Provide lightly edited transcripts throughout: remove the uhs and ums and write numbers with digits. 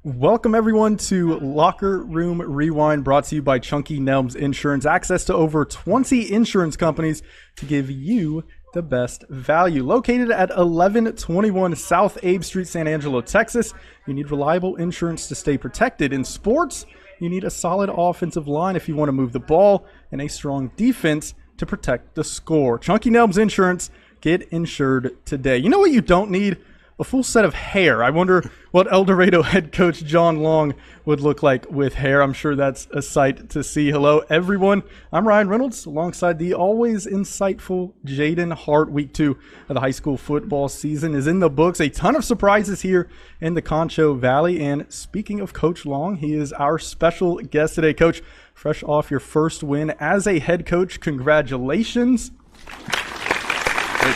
Welcome everyone to Locker Room Rewind, brought to you by Chunky Nelms Insurance. Access to over 20 insurance companies to give you the best value. Located at 1121 South Abe Street, San Angelo, Texas. You need reliable insurance to stay protected. In sports, you need a solid offensive line if you want to move the ball, and a strong defense to protect the score. Chunky Nelms Insurance, get insured today. You know what you don't need? A full set of hair. I wonder what El Dorado head coach John Long would look like with hair. I'm sure that's a sight to see. Hello, everyone. I'm Ryan Reynolds, alongside the always insightful Jaden Hart. Week 2 of the high school football season is in the books. A ton of surprises here in the Concho Valley. And speaking of Coach Long, he is our special guest today. Coach, fresh off your first win as a head coach, congratulations. It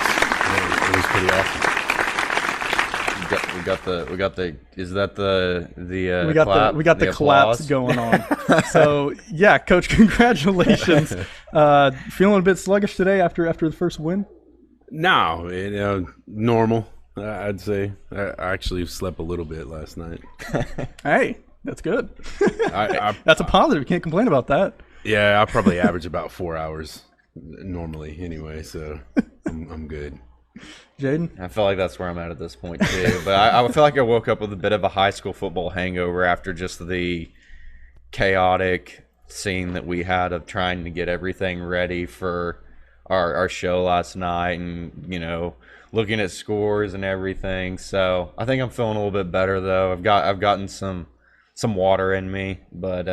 was pretty awesome. We got the claps going on. So yeah, Coach, congratulations. Feeling a bit sluggish today after the first win? No, normal. I'd say I actually slept a little bit last night. Hey, that's good. That's a positive. You can't complain about that. Yeah, I probably average about 4 hours normally anyway, so I'm good. Jaden? I feel like that's where I'm at this point too. But I feel like I woke up with a bit of a high school football hangover after just the chaotic scene that we had of trying to get everything ready for our show last night, and looking at scores and everything. So I think I'm feeling a little bit better though. I've gotten some water in me, but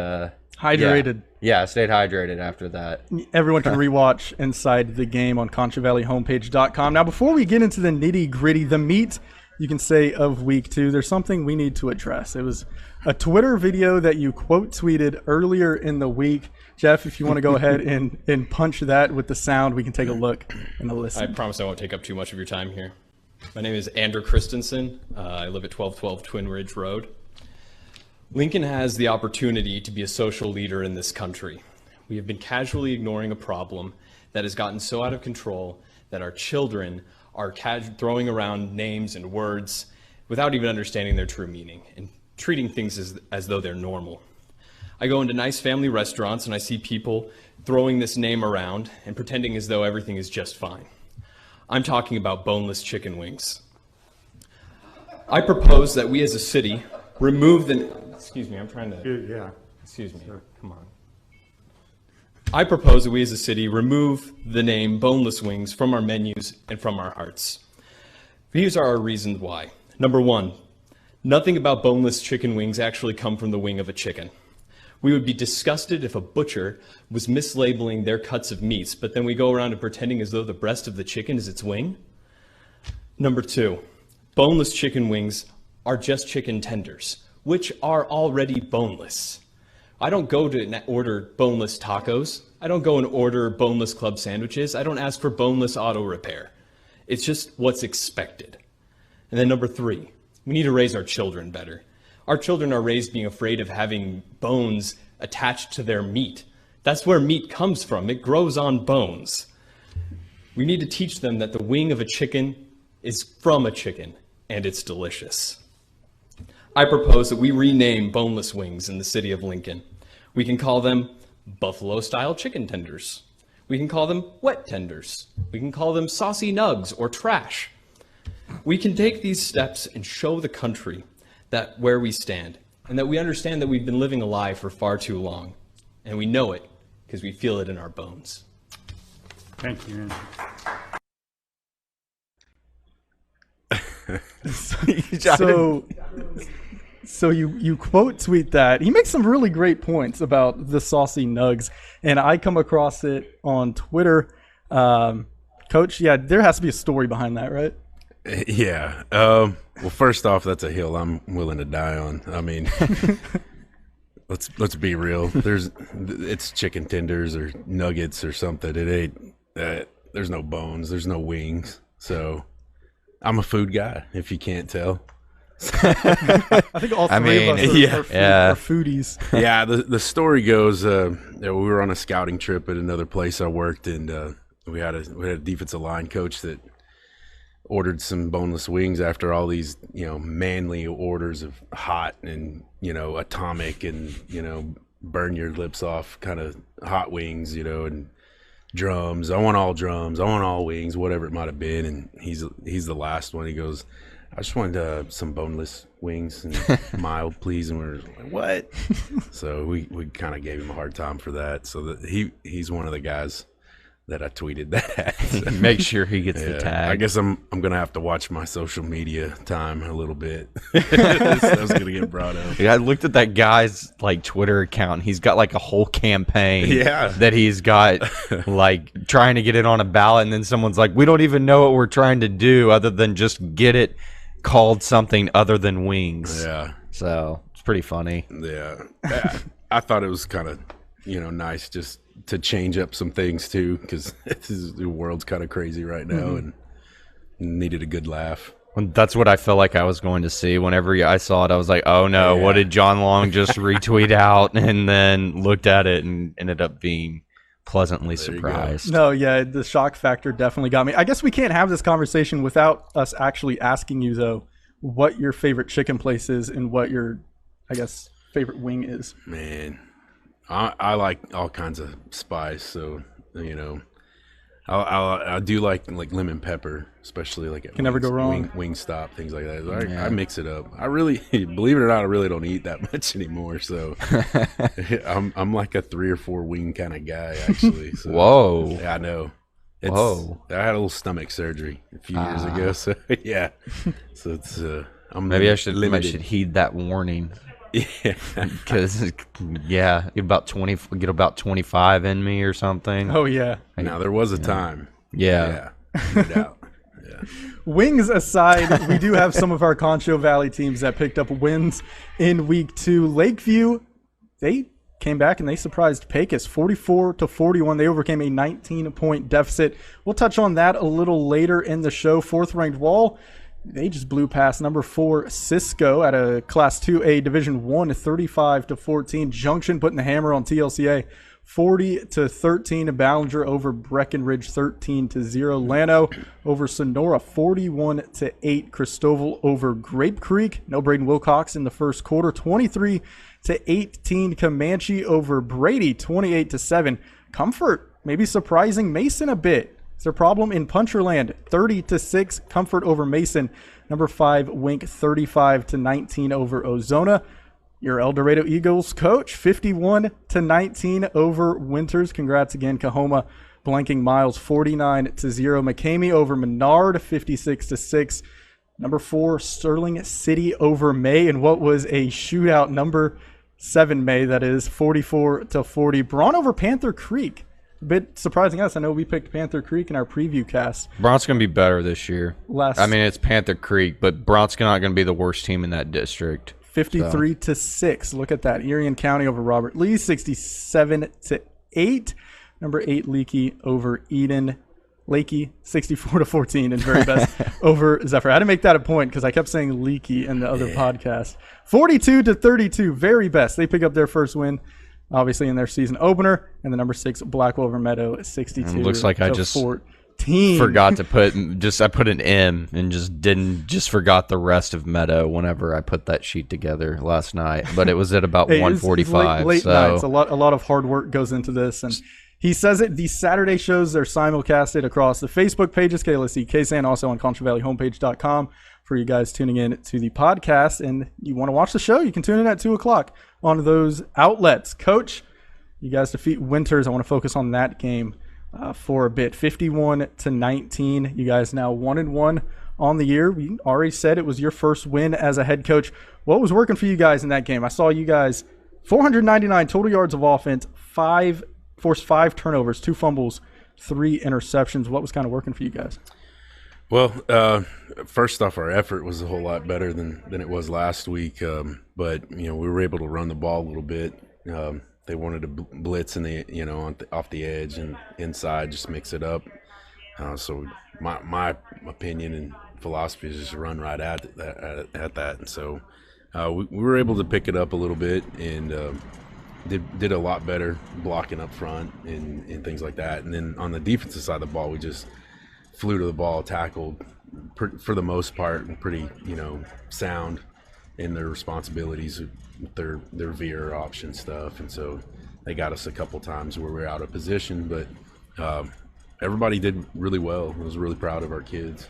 hydrated. Yeah, I stayed hydrated after that. Everyone can rewatch Inside the Game on ConchoValleyHomepage.com. Now, before we get into the nitty-gritty, the meat, you can say, of week 2, there's something we need to address. It was a Twitter video that you quote tweeted earlier in the week. Jeff, if you want to go ahead and punch that with the sound, we can take a look and a listen. I promise I won't take up too much of your time here. My name is Andrew Christensen. I live at 1212 Twin Ridge Road. Lincoln has the opportunity to be a social leader in this country. We have been casually ignoring a problem that has gotten so out of control that our children are throwing around names and words without even understanding their true meaning and treating things as though they're normal. I go into nice family restaurants and I see people throwing this name around and pretending as though everything is just fine. I'm talking about boneless chicken wings. I propose that we as a city remove the... Excuse me, I'm trying to... Yeah. Excuse me. Sure. Come on. I propose that we as a city remove the name boneless wings from our menus and from our hearts. These are our reasons why. Number 1, nothing about boneless chicken wings actually come from the wing of a chicken. We would be disgusted if a butcher was mislabeling their cuts of meats, but then we go around and pretending as though the breast of the chicken is its wing. Number 2, boneless chicken wings are just chicken tenders, which are already boneless. I don't go to order boneless tacos. I don't go and order boneless club sandwiches. I don't ask for boneless auto repair. It's just what's expected. And then number 3, we need to raise our children better. Our children are raised being afraid of having bones attached to their meat. That's where meat comes from. It grows on bones. We need to teach them that the wing of a chicken is from a chicken, and it's delicious. I propose that we rename boneless wings in the city of Lincoln. We can call them buffalo-style chicken tenders. We can call them wet tenders. We can call them saucy nugs or trash. We can take these steps and show the country that where we stand, and that we understand that we've been living a lie for far too long. And we know it because we feel it in our bones. Thank you, Andrew. So you quote tweet that. He makes some really great points about the saucy nugs, and I come across it on Twitter. Coach, yeah, there has to be a story behind that, right? Yeah. Well, first off, that's a hill I'm willing to die on. I mean, let's be real. It's chicken tenders or nuggets or something. It ain't. There's no bones. There's no wings. So I'm a food guy, if you can't tell. I think all three of us are foodies. Yeah, the story goes, we were on a scouting trip at another place I worked, and we had a defensive line coach that ordered some boneless wings after all these, manly orders of hot and, atomic and, burn your lips off kind of hot wings, and drums. I want all drums. I want all wings, whatever it might have been. And he's the last one. He goes, I just wanted some boneless wings and mild, please. And we were like, what? So we kind of gave him a hard time for that. So he's one of the guys that I tweeted that at. So, Make sure he gets the tag. I guess I'm gonna have to watch my social media time a little bit. That's gonna get brought up. Yeah, I looked at that guy's Twitter account. He's got a whole campaign that he's got trying to get it on a ballot, and then someone's like, we don't even know what we're trying to do other than just get it called something other than wings. Yeah. So it's pretty funny. Yeah. I thought it was kind of, nice just to change up some things too, because the world's kind of crazy right now and needed a good laugh. That's what I felt like I was going to see. Whenever I saw it, I was like, oh no, what did John Long just retweet out? And then looked at it and ended up being pleasantly surprised. No, yeah, the shock factor definitely got me. I guess we can't have this conversation without us actually asking you, though, what your favorite chicken place is and what your, favorite wing is. Man, I like all kinds of spice, so I do like lemon pepper, especially at Can never go wrong. Wingstop, things like that. I mix it up. I really, believe it or not, I really don't eat that much anymore. So I'm like a 3 or 4 wing kind of guy, actually. So, Whoa! Yeah, I know. Whoa! I had a little stomach surgery a few years ago, so yeah. So it's maybe I should heed that warning. Yeah, because get about 25 in me or something. Oh yeah. Now there was a time. Yeah. No doubt. Yeah. Wings aside, we do have some of our Concho Valley teams that picked up wins in week 2. Lakeview, they came back and they surprised Pecos 44-41. They overcame a 19-point deficit. We'll touch on that a little later in the show. 4th-ranked Wall, they just blew past number 4 Cisco at a Class 2A Division 1 35-14. Junction putting the hammer on TLCA 40-13. Ballinger over Breckenridge 13-0. Llano over Sonora 41-8. Cristoval over Grape Creek. No Braden Wilcox in the first quarter. 23-18. Comanche over Brady 28-7. Comfort maybe surprising Mason a bit. It's their problem in Puncherland, 30-6. Comfort over Mason. Number 5 Wink 35-19 over Ozona. Your El Dorado Eagles coach 51-19 over Winters. Congrats again, Cahoma blanking Miles 49-0. McCamey over Menard 56-6. Number 4 Sterling City over May, and what was a shootout. Number 7 May, that is 44-40. Braun over Panther Creek. A bit surprising us. I know we picked Panther Creek in our preview cast. Bronx going to be better this year. It's Panther Creek, but Bronx not going to be the worst team in that district. 53-6. Look at that. Erie County over Robert Lee, 67-8. Number 8 Leakey over Eden. Lakey, 64-14, and very best over Zephyr. I had to make that a point because I kept saying Leakey in the other podcast. 42-32, very best. They pick up their first win, obviously, in their season opener. And the number 6 Blackwell over Meadow, 62. Looks like I just 14. Forgot to put I put an M and just forgot the rest of Meadow whenever I put that sheet together last night. But it was at about 1:45. It's late nights. A lot of hard work goes into this, and he says it. These Saturday shows are simulcasted across the Facebook pages, KLST, KSAN, also on ConchoValleyHomepage.com for you guys tuning in to the podcast. And you want to watch the show, you can tune in at 2 o'clock on those outlets. Coach, you guys defeat Winters. I want to focus on that game for a bit. 51-19. You guys now 1-1 on the year. We already said it was your first win as a head coach. What was working for you guys in that game? I saw you guys 499 total yards of offense, forced 5 turnovers, 2 fumbles, 3 interceptions. What was kind of working for you guys? Well, first off, our effort was a whole lot better than it was last week. But we were able to run the ball a little bit. They wanted to blitz off the edge and inside, just mix it up. So my opinion and philosophy is just run right at that. And so we were able to pick it up a little bit and did a lot better blocking up front and things like that. And then on the defensive side of the ball, we just flew to the ball, tackled for the most part, pretty, sound in their responsibilities with their veer option stuff. And so they got us a couple times where we were out of position, but everybody did really well. I was really proud of our kids.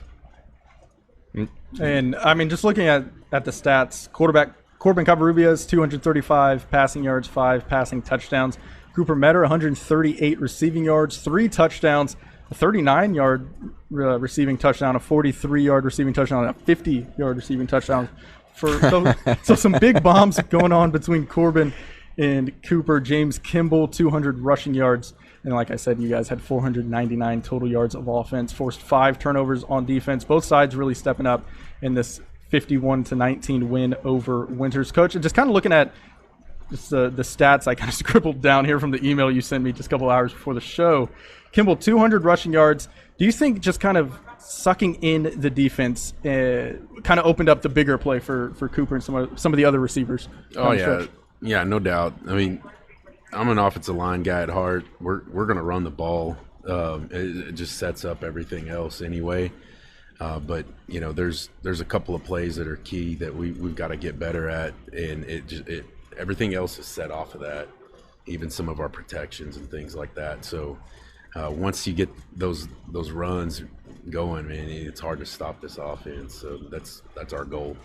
And I mean, just looking at the stats, quarterback Corbin Covarrubias, 235 passing yards, 5 passing touchdowns. Cooper Metter, 138 receiving yards, 3 touchdowns, a 39-yard receiving touchdown, a 43-yard receiving touchdown, and a 50-yard receiving touchdown. So some big bombs going on between Corbin and Cooper. James Kimball, 200 rushing yards. And like I said, you guys had 499 total yards of offense, forced 5 turnovers on defense. Both sides really stepping up in this 51-19 win over Winters. Coach, and just kind of looking at just the stats I kind of scribbled down here from the email you sent me just a couple hours before the show. Kimball, 200 rushing yards. Do you think just kind of sucking in the defense kind of opened up the bigger play for Cooper and some of the other receivers? Oh, yeah. Yeah, no doubt. I mean, I'm an offensive line guy at heart. We're going to run the ball. It just sets up everything else anyway. But there's a couple of plays that are key that we've got to get better at, and everything else is set off of that. Even some of our protections and things like that. So once you get those runs going, man, it's hard to stop this offense. So that's our goal.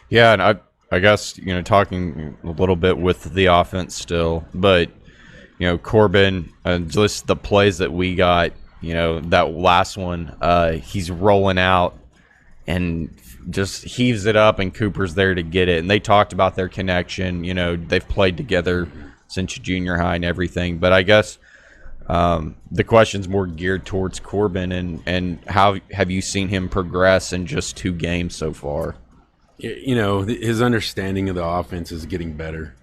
Yeah, and I guess, talking a little bit with the offense still, but, Corbin, just the plays that we got, that last one, he's rolling out and just heaves it up, and Cooper's there to get it. And they talked about their connection. They've played together since junior high and everything. But I guess the question's more geared towards Corbin, and how have you seen him progress in just 2 games so far? His understanding of the offense is getting better.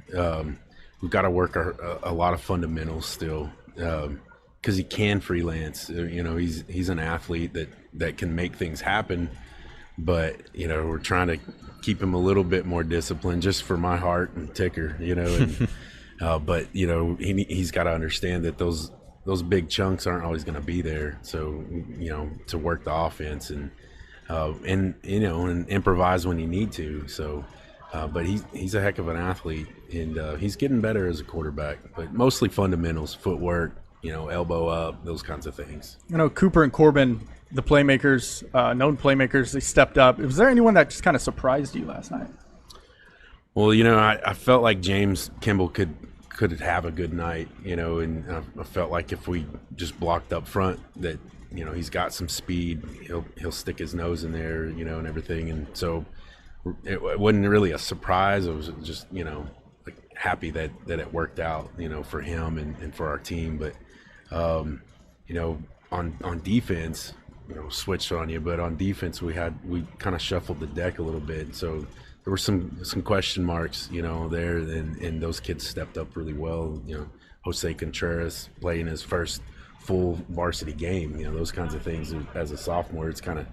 We've got to work a lot of fundamentals still, because he can freelance. He's an athlete that can make things happen, but we're trying to keep him a little bit more disciplined, just for my heart and ticker. But he's got to understand that those big chunks aren't always going to be there. So to work the offense and improvise when you need to. So, but he's a heck of an athlete, and he's getting better as a quarterback. But mostly fundamentals, footwork, elbow up, those kinds of things. Cooper and Corbin, the playmakers, known playmakers, they stepped up. Was there anyone that just kind of surprised you last night? Well, I felt like James Kimball could have a good night, and I felt like if we just blocked up front that. He's got some speed. He'll stick his nose in there, and everything. And so it wasn't really a surprise. I was just, happy that it worked out, for him and for our team. But, on defense, switched on you. But on defense, we kind of shuffled the deck a little bit. So there were some question marks, there. And those kids stepped up really well. Jose Contreras playing his first full varsity game, those kinds of things. As a sophomore, it's kind of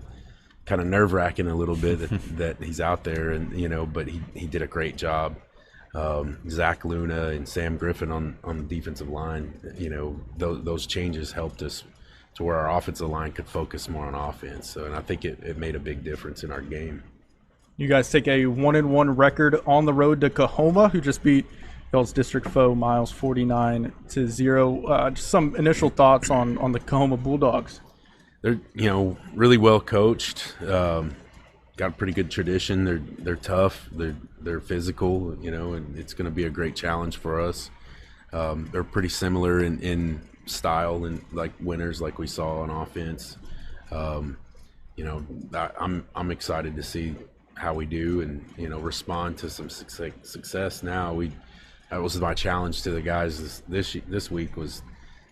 nerve-wracking a little bit that he's out there, and but he did a great job. Zach Luna and Sam Griffin on the defensive line, those changes helped us to where our offensive line could focus more on offense. So, and I think it made a big difference in our game. You guys take a 1-1 record on the road to Coahoma, who just beat y'all's district foe Miles 49-0. Just some initial thoughts on the Coahoma Bulldogs. They're really well coached. Got a pretty good tradition. They're tough. They're physical. And it's going to be a great challenge for us. They're pretty similar in style and like winners, like we saw on offense. I'm excited to see how we do and respond to some success now. That was my challenge to the guys this week was,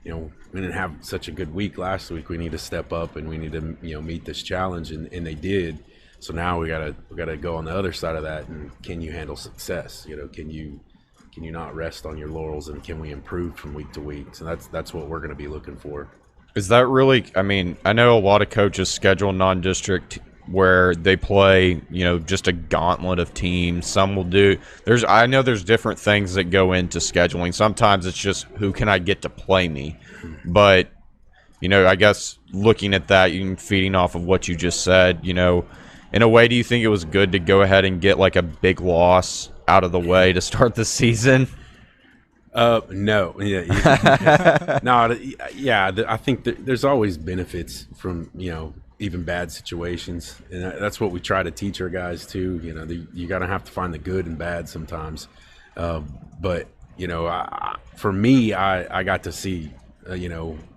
we didn't have such a good week last week. We need to step up and we need to, meet this challenge, and they did. So now we gotta go on the other side of that, and can you handle success? Can you not rest on your laurels, and can we improve from week to week? So that's what we're gonna be looking for. Is that really? I mean, I know a lot of coaches schedule non-district where they play, just a gauntlet of teams. Some will do. I know there's different things that go into scheduling. Sometimes it's just who can I get to play me, but I guess looking at that, you feeding off of what you just said, in a way, do you think it was good to go ahead and get like a big loss out of the way to start the season? No, yeah, no, yeah. I think there's always benefits from even bad situations, and that's what we try to teach our guys too. You gotta have to find the good and bad sometimes. But for me, I got to see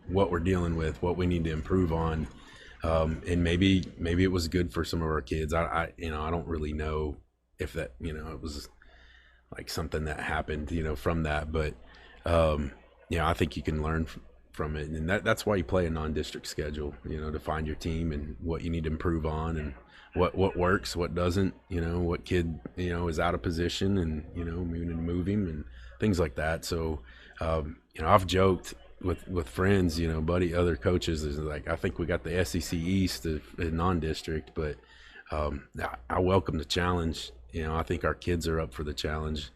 what we're dealing with, what we need to improve on, and maybe it was good for some of our kids. I don't really know if that it was like something that happened from that, but I think you can learn from it, and that's why you play a non-district schedule, to find your team and what you need to improve on, and what works, what doesn't, what kid is out of position, and we need to move him and things like that. So I've joked with friends, buddy, other coaches, is like, I think we got the SEC East in non-district, but I welcome the challenge. I think our kids are up for the challenge,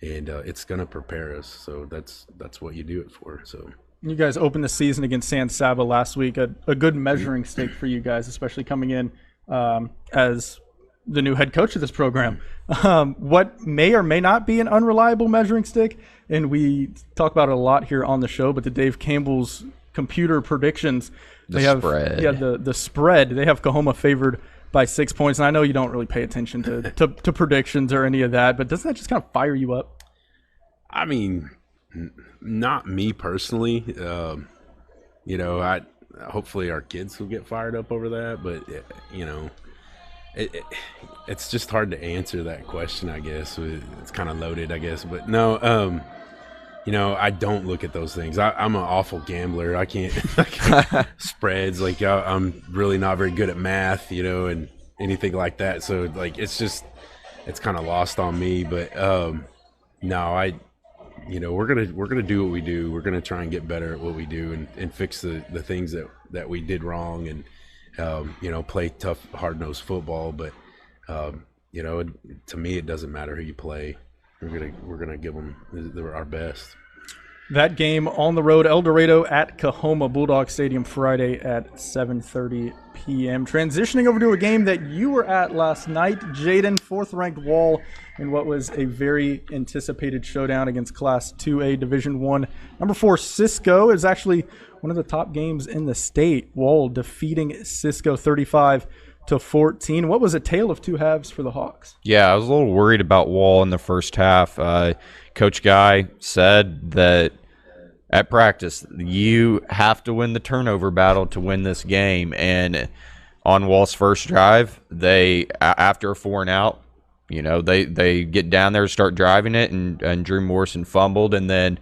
and it's going to prepare us. So that's what you do it for. So you guys opened the season against San Saba last week, a good measuring stick for you guys, especially coming in as the new head coach of this program. What may or may not be an unreliable measuring stick, and we talk about it a lot here on the show, but the Dave Campbell's computer predictions, Spread. Yeah, the spread. They have Coahoma favored by 6 points, and I know you don't really pay attention to predictions or any of that, but doesn't that just kind of fire you up? I mean, not me personally. I hopefully our kids will get fired up over that, but it's just hard to answer that question, I guess. It's kind of loaded, I guess, but no. I don't look at those things. I'm an awful gambler. I can't spreads. Like I'm really not very good at math, and anything like that. So like it's kind of lost on me. But no, we're gonna do what we do. We're gonna try and get better at what we do and fix the things that we did wrong, and play tough, hard-nosed football. But to me, it doesn't matter who you play. We're gonna give them our best. That game on the road, El Dorado at Coahoma Bulldog Stadium, Friday at 7:30 p.m. Transitioning over to a game that you were at last night, Jaden, 4th-ranked Wall, in what was a very anticipated showdown against Class 2A Division I. Number 4, Cisco, is actually one of the top games in the state. Wall defeating Cisco 35-14. What was a tale of two halves for the Hawks? Yeah, I was a little worried about Wall in the first half. Coach Guy said that at practice, you have to win the turnover battle to win this game. And on Wall's first drive, they, after a 4-and-out, they get down there, start driving it, and Drew Morrison fumbled, and then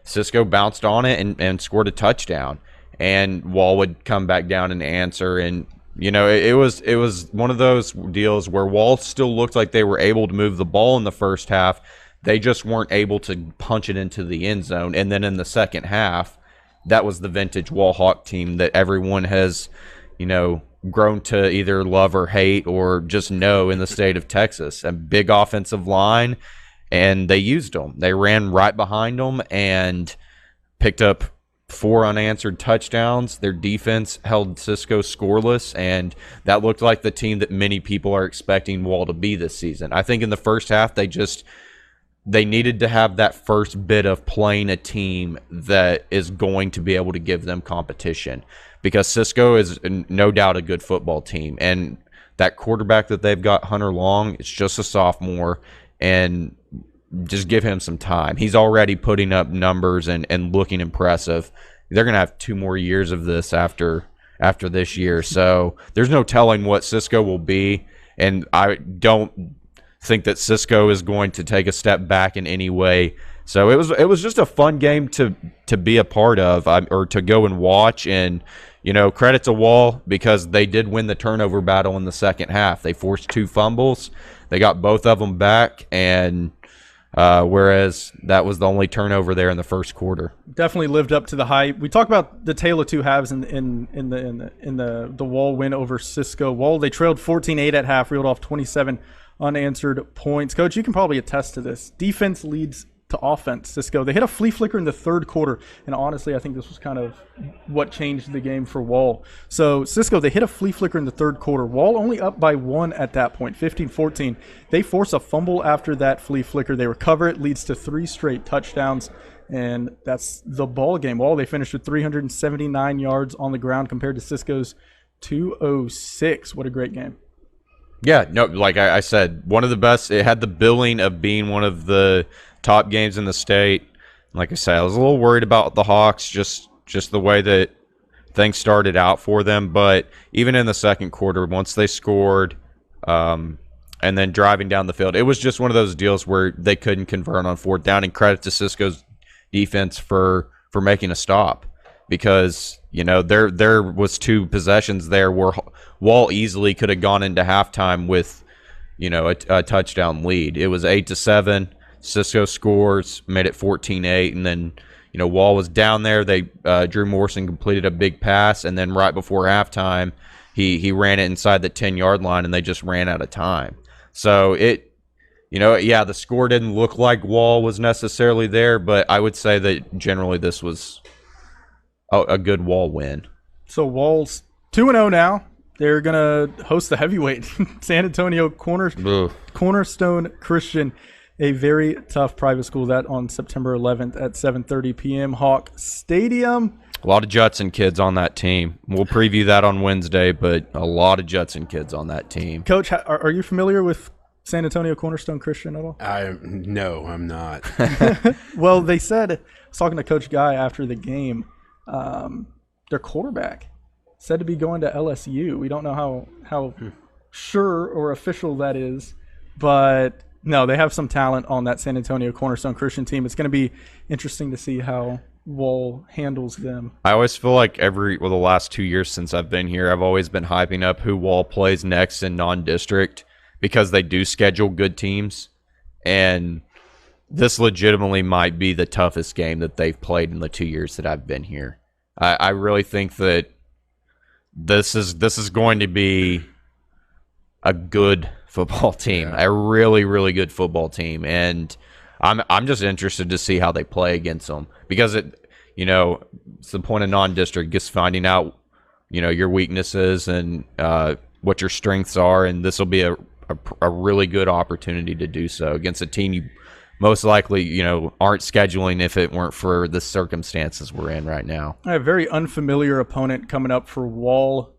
Cisco bounced on it and scored a touchdown. And Wall would come back down and answer, and it was one of those deals where Wall still looked like they were able to move the ball in the first half. They just weren't able to punch it into the end zone. And then in the second half, that was the vintage Wall Hawk team that everyone has, grown to either love or hate or just know in the state of Texas. A big offensive line, and they used them. They ran right behind them and picked up 4 unanswered touchdowns. Their defense held Cisco scoreless, and that looked like the team that many people are expecting Wall to be this season. I think in the first half, they needed to have that first bit of playing a team that is going to be able to give them competition, because Cisco is no doubt a good football team, and that quarterback that they've got, Hunter Long, is just a sophomore, and just give him some time. He's already putting up numbers and looking impressive. They're going to have 2 more years of this after this year, so there's no telling what Cisco will be, and I don't think that Cisco is going to take a step back in any way. So it was just a fun game to be a part of, or to go and watch. And credit to Wall, because they did win the turnover battle in the second half. They forced 2 fumbles, they got both of them back, and whereas that was the only turnover there in the first quarter. Definitely lived up to the hype. We talk about the tale of two halves in the Wall win over Cisco. Wall, they trailed 14-8 at half, reeled off 27 unanswered points. Coach, you can probably attest to this. Defense leads to offense. Cisco, they hit a flea flicker in the third quarter, and honestly, I think this was kind of what changed the game for Wall. So Cisco, they hit a flea flicker in the third quarter. Wall only up by 1 at that point, 15-14. They force a fumble after that flea flicker. They recover it, leads to 3 straight touchdowns, and that's the ball game. Wall, they finished with 379 yards on the ground compared to Cisco's 206. What a great game. Yeah, no, like I said, one of the best. It had the billing of being one of the top games in the state. Like I said, I was a little worried about the Hawks, just the way that things started out for them. But even in the second quarter, once they scored, and then driving down the field, it was just one of those deals where they couldn't convert on fourth down. And credit to Cisco's defense for making a stop, because there was 2 possessions there where Wall easily could have gone into halftime with a touchdown lead. It was 8-7. Cisco scores, made it 14-8, and then Wall was down there. They Drew Morrison completed a big pass, and then right before halftime, he ran it inside the 10-yard line, and they just ran out of time. So the score didn't look like Wall was necessarily there, but I would say that generally this was a good Wall win. So Wall's 2-0 now. They're going to host the heavyweight San Antonio Cornerstone Christian, a very tough private school. That on September 11th at 7:30 p.m. Hawk Stadium. A lot of Judson kids on that team. We'll preview that on Wednesday, but a lot of Judson kids on that team. Coach, are you familiar with San Antonio Cornerstone Christian at all? No, I'm not. Well, they said, I was talking to Coach Guy after the game, their quarterback said to be going to LSU. We don't know how sure or official that is, but no, they have some talent on that San Antonio Cornerstone Christian team. It's going to be interesting to see how Wall handles them. I always feel like the last 2 years since I've been here, I've always been hyping up who Wall plays next in non-district, because they do schedule good teams, and this legitimately might be the toughest game that they've played in the 2 years that I've been here. I really think that this is going to be a good football team, a really, really good football team, and I'm just interested to see how they play against them, because it's the point of non-district, just finding out your weaknesses and what your strengths are, and this will be a really good opportunity to do so against a team you most likely aren't scheduling if it weren't for the circumstances we're in right now. A very unfamiliar opponent coming up for Wall.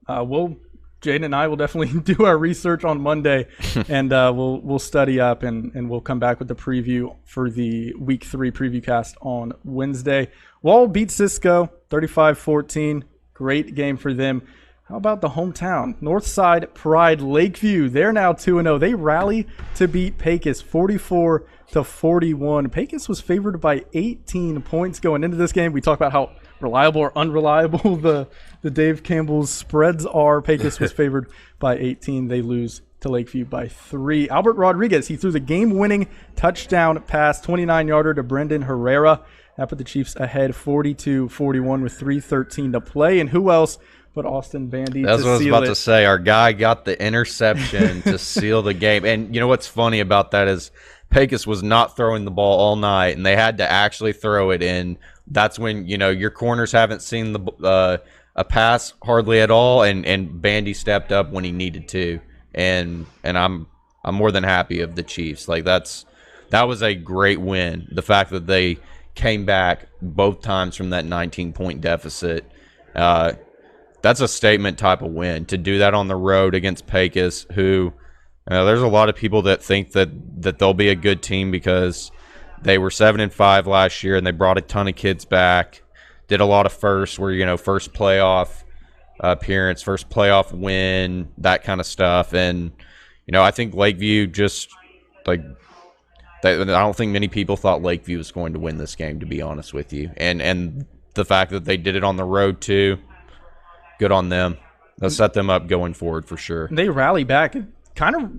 Jaden and I will definitely do our research on Monday, and we'll study up, and we'll come back with the preview for the Week 3 preview cast on Wednesday. Wall beat Cisco 35-14. Great game for them. How about the hometown? Northside Pride Lakeview. They're now 2-0. They rally to beat Pecos 44-41. Pecos was favored by 18 points going into this game. We talked about how reliable or unreliable the Dave Campbell's spreads are. Pecos was favored by 18. They lose to Lakeview by 3. Albert Rodriguez, he threw the game-winning touchdown pass, 29-yarder to Brendan Herrera. That put the Chiefs ahead 42-41 with 3:13 to play. And who else but Austin Bandy? That's what I was about to say. Our guy got the interception to seal the game. And you know what's funny about that is Pecos was not throwing the ball all night, and they had to actually throw it in. That's when your corners haven't seen a pass hardly at all, and Bandy stepped up when he needed to. And I'm more than happy of the Chiefs. Like that was a great win. The fact that they came back both times from that 19-point deficit. That's a statement type of win. To do that on the road against Pecos, who there's a lot of people that think that they'll be a good team because they were 7-5 last year and they brought a ton of kids back. Did a lot of firsts, where first playoff appearance, first playoff win, that kind of stuff. And I think Lakeview just I don't think many people thought Lakeview was going to win this game, to be honest with you. And the fact that they did it on the road too, good on them. They'll set them up going forward for sure. They rally back, kind of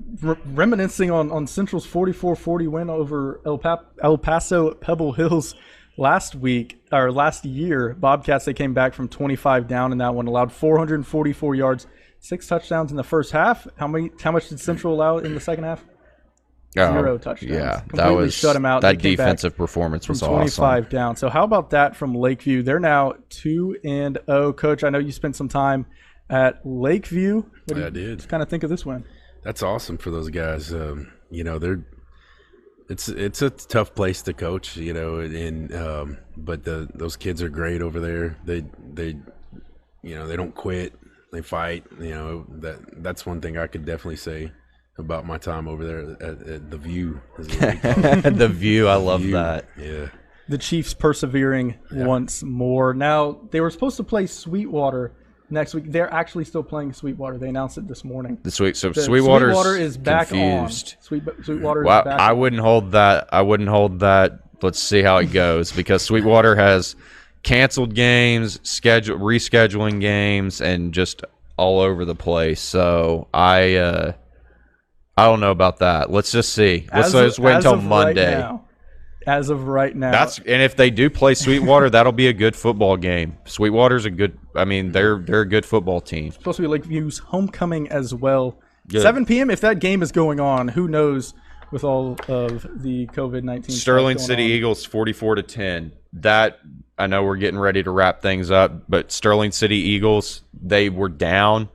reminiscing on Central's 44-40 win over El Paso Pebble Hills last year. Bobcats, they came back from 25 down in that one, allowed 444 yards, 6 touchdowns in the first half. How much did Central allow in the second half? 0 touchdowns. Yeah, Completely shut them out. That They came back defensive performance was from 25 awesome. down. So how about that from Lakeview? They're now 2-0. Coach, I know you spent some time at Lakeview. What do Yeah, you I did. just kind of think of this win? That's awesome for those guys. You know, it's a tough place to coach. You know, and but those kids are great over there. They you know, they don't quit. They fight. You know, that's one thing I could definitely say about my time over there at the View. The View, I love View. that. Yeah. The Chiefs persevering once more. Now, they were supposed to play Sweetwater next week. They're actually still playing Sweetwater. They announced it this morning. Sweetwater is back confused. on. Sweetwater Well, is back I on. wouldn't hold that. Let's see how it goes, because Sweetwater has canceled games, rescheduling games, and just all over the place. So I don't know about that. Let's just see. Let's just wait until Monday. As of right now. And if they do play Sweetwater, that'll be a good football game. Sweetwater's a good. I mean, they're a good football team. Supposed to be Lakeview's homecoming as well. Good. 7 p.m. If that game is going on, who knows with all of the COVID-19 Sterling stuff City going on. Eagles 44-10. That, I know we're getting ready to wrap things up, but Sterling City Eagles, they were down,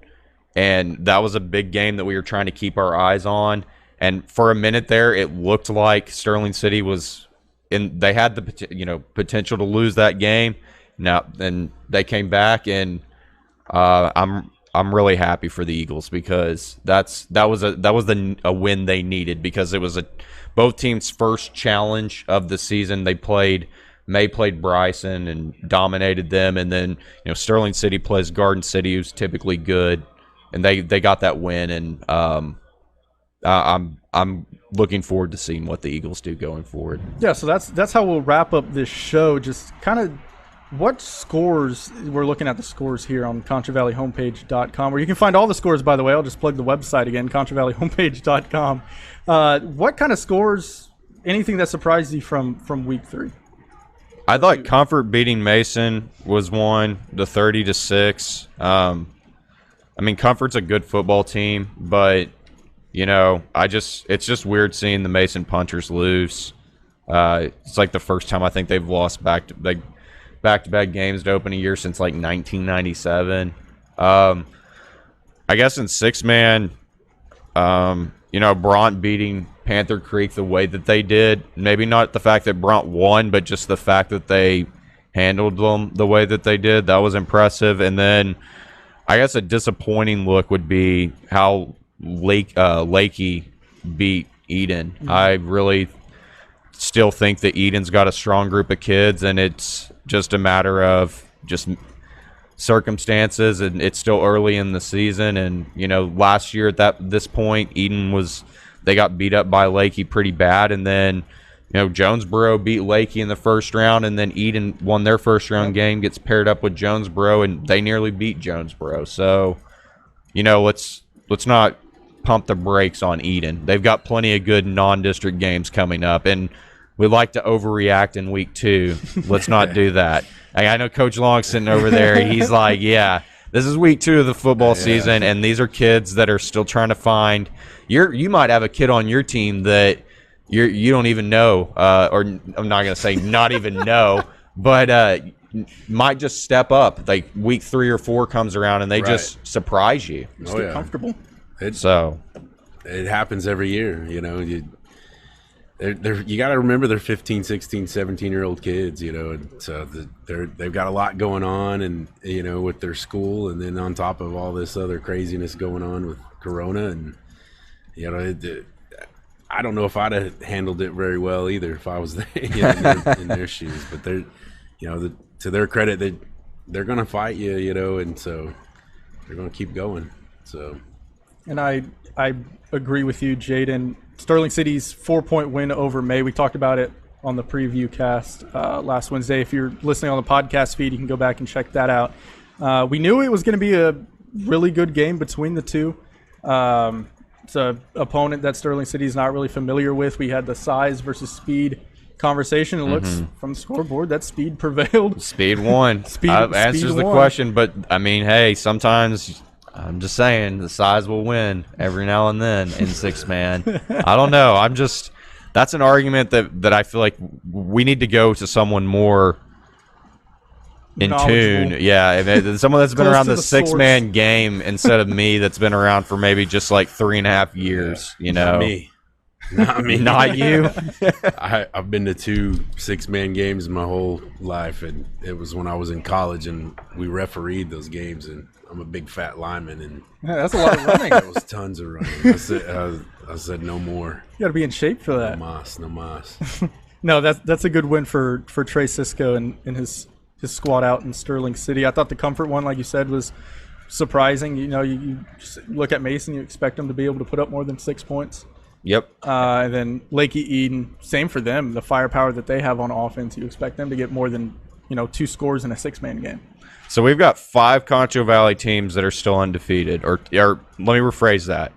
and that was a big game that we were trying to keep our eyes on. And for a minute there, it looked like Sterling City was in. They had the potential to lose that game. Now, then they came back, and I'm really happy for the Eagles, because that was a win they needed, because it was both teams' first challenge of the season. May played Bryson and dominated them, and then Sterling City plays Garden City, who's typically good, and they got that win. And I'm looking forward to seeing what the Eagles do going forward. Yeah, so that's how we'll wrap up this show. Just kind of what scores, we're looking at the scores here on ConchoValleyHomepage.com, where you can find all the scores, by the way. I'll just plug the website again, ConchoValleyHomepage.com. What kind of scores, anything that surprised you from week 3? I thought Comfort beating Mason was one, the 30-6. I mean, Comfort's a good football team, but it's just weird seeing the Mason Punchers lose. It's like the first time I think they've lost back-to-back games to open a year since like 1997. I guess in 6-man, Bront beating Panther Creek the way that they did, maybe not the fact that Bront won, but just the fact that they handled them the way that they did, that was impressive. And then I guess a disappointing look would be how Lakey beat Eden. Mm-hmm. I really still think that Eden's got a strong group of kids, and it's just a matter of just circumstances, and it's still early in the season. And last year at this point, they got beat up by Lakey pretty bad, and then Jonesboro beat Lakey in the first round, and then Eden won their first round game, gets paired up with Jonesboro, and they nearly beat Jonesboro. So let's not pump the brakes on Eden. They've got plenty of good non-district games coming up, and we like to overreact in week 2. Let's not do that. I know Coach Long's sitting over there. He's like, yeah, this is week 2 of the football season, and these are kids that are still trying to find. You might have a kid on your team that you don't even know, or I'm not going to say not even know, but might just step up. Like week 3 or 4 comes around, and they just surprise you. Just get comfortable. It happens every year, you got to remember they're 15, 16, 17-year-old kids, and so they've got a lot going on, and with their school, and then on top of all this other craziness going on with Corona, and I don't know if I'd have handled it very well either if I was in their shoes. But they're, to their credit, they're going to fight you, and so they're going to keep going. So, and I agree with you, Jaden. Sterling City's 4-point win over May. We talked about it on the preview cast last Wednesday. If you're listening on the podcast feed, you can go back and check that out. We knew it was going to be a really good game between the two. It's an opponent that Sterling City is not really familiar with. We had the size versus speed conversation. It looks from the scoreboard that speed prevailed. Speed won. Speed answers the won. question, but I mean, hey, sometimes I'm just saying the size will win every now and then in 6-man. I don't know. That's an argument that I feel like we need to go to someone more in tune. Yeah, someone that's been around the 6-man game instead of me that's been around for maybe just like 3.5 years. You know, not me, not you. I've been to 2 6-man games my whole life, and it was when I was in college, and we refereed those games, and I'm a big fat lineman, and that's a lot of running. There was tons of running. I said no more. You got to be in shape for that. No mas. No, that's a good win for Trey Cisco and his squad out in Sterling City. I thought the comfort one, like you said, was surprising. You know, you just look at Mason, you expect them to be able to put up more than 6 points. Yep. And then Lakey Eden, same for them. The firepower that they have on offense, you expect them to get more than 2 scores in a 6-man game. So we've got 5 Concho Valley teams that are still undefeated. Or let me rephrase that.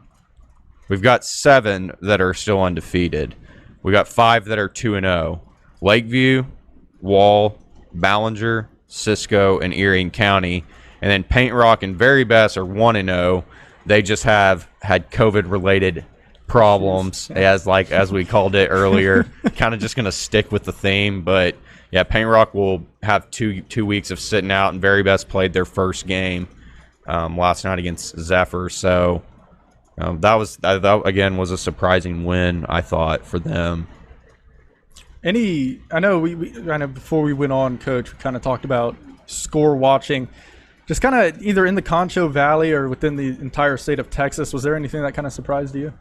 We've got 7 that are still undefeated. We got 5 that are 2-0. Lakeview, Wall, Ballinger, Cisco, and Erie County. And then Paint Rock and Very Best are 1-0. They just have had COVID-related problems, as we called it earlier. Kind of just going to stick with the theme, but yeah, Paint Rock will have two weeks of sitting out, and Very Best played their first game last night against Zephyr. So that again was a surprising win, I thought, for them. I know before we went on, Coach, we kind of talked about score watching. Just kind of either in the Concho Valley or within the entire state of Texas, was there anything that kind of surprised you?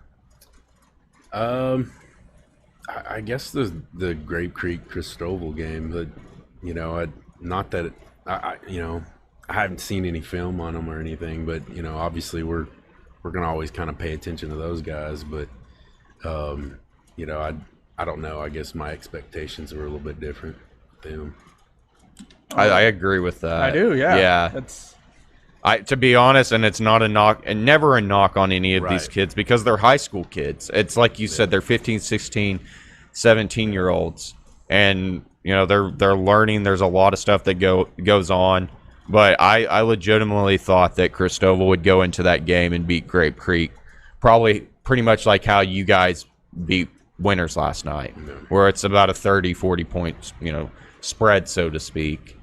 I guess the Grape Creek Christoval game, but I haven't seen any film on them or anything, but obviously we're gonna always kind of pay attention to those guys, but I don't know. I guess my expectations were a little bit different with them. I agree with that. I do, yeah. Yeah. To be honest, and it's not a knock, and never a knock on any of these kids, because they're high school kids. It's like you said, they're 15, 16, 17-year-olds, and they're learning. There's a lot of stuff that goes on, but I legitimately thought that Christoval would go into that game and beat Grape Creek, probably pretty much like how you guys beat Winners last night, where it's about a 30, 40 point spread, so to speak.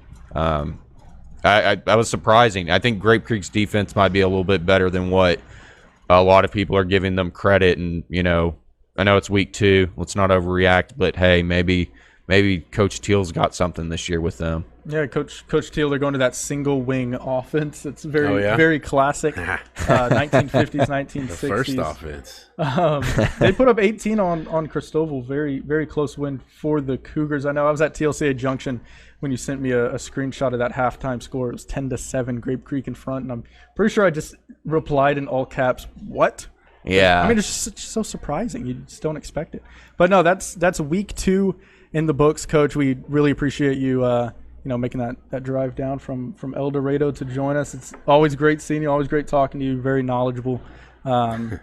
I was surprising. I think Grape Creek's defense might be a little bit better than what a lot of people are giving them credit. And I know it's week 2. Let's not overreact. But hey, maybe Coach Teal's got something this year with them. Yeah, Coach Teal. They're going to that single wing offense. It's very classic, 1950s, 1960s. The first offense. They put up 18 on Christoval. Very, very close win for the Cougars. I know I was at TLCA Junction when you sent me a screenshot of that halftime score. It was 10-7, Grape Creek in front, and I'm pretty sure I just replied in all caps, "What?" Yeah. I mean, it's just so surprising. You just don't expect it. But no, that's week 2 in the books, Coach. We really appreciate you making that drive down from El Dorado to join us. It's always great seeing you, always great talking to you, very knowledgeable. The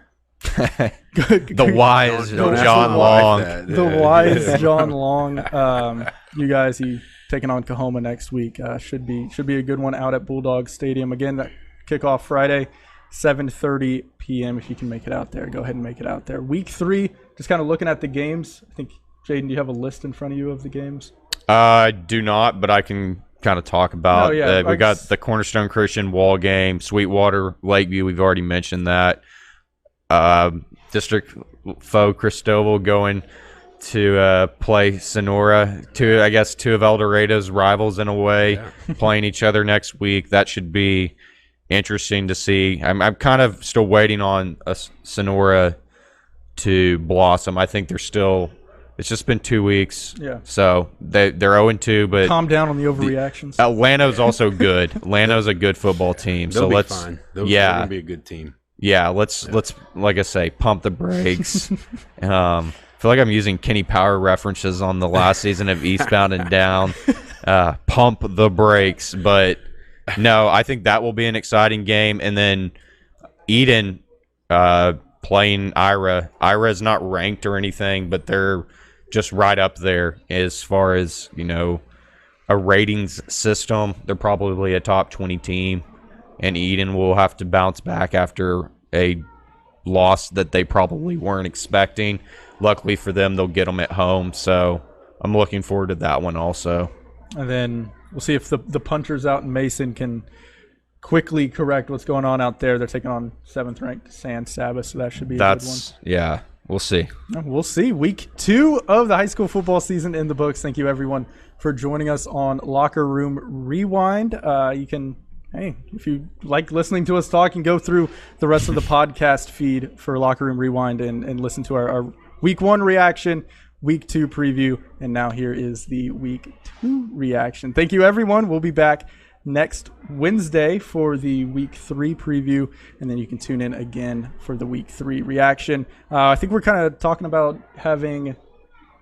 wise John Long. The wise John Long. You guys, taking on Coahoma next week. Should be a good one out at Bulldog Stadium. Again, that kickoff Friday, 7:30 p.m. If you can make it out there, go ahead and make it out there. Week 3, just kind of looking at the games. I think, Jaden, do you have a list in front of you of the games? I do not, but I can kind of talk about. We got the Cornerstone Christian Wall game, Sweetwater, Lakeview. We've already mentioned that. District foe Christoval going to play Sonora. Two of El Dorado's rivals in a way, playing each other next week. That should be interesting to see. I'm kind of still waiting on Sonora to blossom. I think they're still. It's just been 2 weeks. Yeah. So they're 0-2, but calm down on the overreactions. Lano's also good. Lano's a good football team. They'll be fine. They're gonna be a good team. Yeah, let's like I say, pump the brakes. I feel like I'm using Kenny Power references on the last season of Eastbound and Down. Pump the brakes, but no, I think that will be an exciting game. And then Eden playing Ira. Ira is not ranked or anything, but they're just right up there as far as a ratings system. They're probably a top 20 team. and Eden will have to bounce back after a loss that they probably weren't expecting. Luckily for them, they'll get them at home, so I'm looking forward to that one also. And then we'll see if the punchers out in Mason can quickly correct what's going on out there. They're taking on 7th-ranked San Sabas, so that should be a good one. Yeah, we'll see. We'll see. Week 2 of the high school football season in the books. Thank you, everyone, for joining us on Locker Room Rewind. You can, hey, if you like listening to us talk, you can go through the rest of the podcast feed for Locker Room Rewind and listen to our Week 1 reaction, Week 2 preview, and now here is the Week 2 reaction. Thank you, everyone. We'll be back next Wednesday for the Week 3 preview, and then you can tune in again for the Week 3 reaction. I think we're kind of talking about having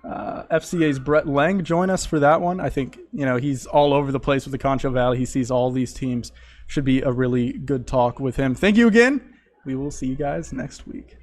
FCA's Brett Lang join us for that one. I think, he's all over the place with the Concho Valley. He sees all these teams. Should be a really good talk with him. Thank you again. We will see you guys next week.